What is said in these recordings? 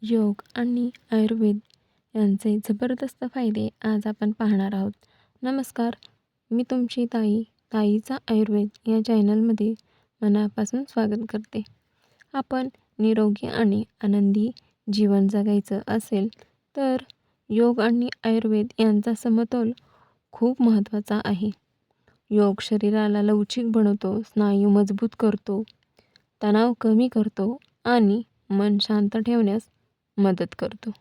योग आणि आयुर्वेद यांचे जबरदस्त फायदे आज आपण पाहणार आहोत. नमस्कार, मी तुमची ताईचा आयुर्वेद या चॅनलमध्ये मनापासून स्वागत करते. आपण निरोगी आणि आनंदी जीवन जगायचं असेल तर योग आणि आयुर्वेद यांचा समतोल खूप महत्त्वाचा आहे. योग शरीराला लवचिक बनवतो, स्नायू मजबूत करतो, तणाव कमी करतो आणि मन शांत ठेवण्यास मदत करतो.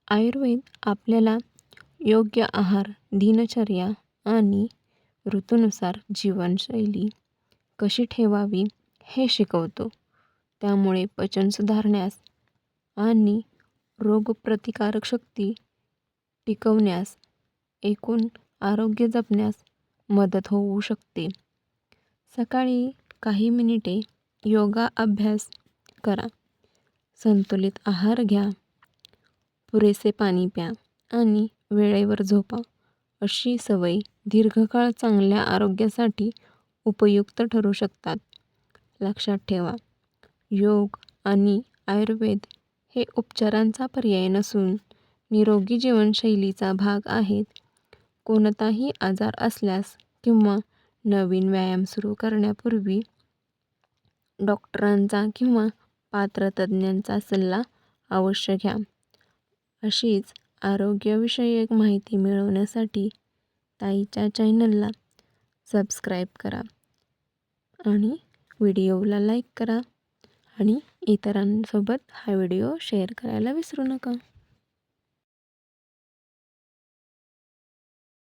आयुर्वेद आपल्याला योग्य आहार, दिनचर्या आणि ऋतूनुसार जीवनशैली कशी ठेवावी हे शिकवतो. त्यामुळे पचन सुधारण्यास आणि रोगप्रतिकारक शक्ती टिकवण्यास, एकूण आरोग्य जपण्यास मदत होऊ शकते. सकाळी काही मिनिटे योगा अभ्यास करा. संतुलित आहार घ्या. पुरेसे पाणी प्या आणि वेळेवर झोपा. अशी सवय दीर्घकाळ चांगल्या आरोग्यासाठी उपयुक्त ठरू शकतात. लक्षात ठेवा, योग आणि आयुर्वेद हे उपचारांचा पर्याय नसून निरोगी जीवनशैलीचा भाग आहेत. कोणताही आजार असल्यास किंवा नवीन व्यायाम सुरू करण्यापूर्वी डॉक्टरांचा किंवा पात्र तज्ज्ञांचा सल्ला अवश्य घ्या. अशीच आरोग्यविषयक माहिती मिळवण्यासाठी ताईच्या चॅनलला सबस्क्राईब करा आणि व्हिडिओला लाईक करा आणि इतरांसोबत हा व्हिडिओ शेअर करायला विसरू नका.